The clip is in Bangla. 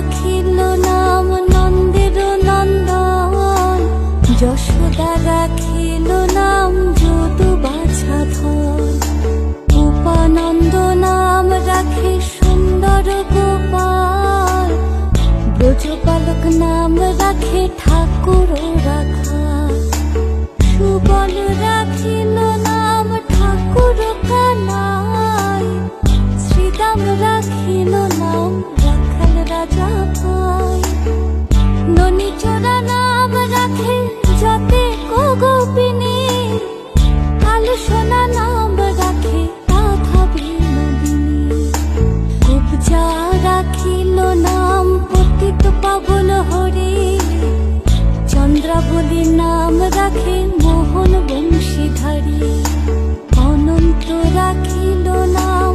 রাখিল নাম নন্দের নন্দন, যশোদা রাখিল নাম যদু বাছাধন, উপানন্দ নাম রাখে সুন্দর গোপাল, ব্রজবালক নাম রাখে ঠাকুর রাখাল, সুবল রাখিল নাম ঠাকুর কানাই, শ্রীদাম রাখিল নাম রাখাল রাজা ভাই, ননীচরা নাম রাখে যতে গোপিনী, কালো সোনা নাম রাখে রাধা বিনোদিনী, কুবজা রাখিল নাম পতিত পাবন হরি, চন্দ্রাবলী নাম রাখে মোহন বংশীধারী, অনন্ত রাখিল নাম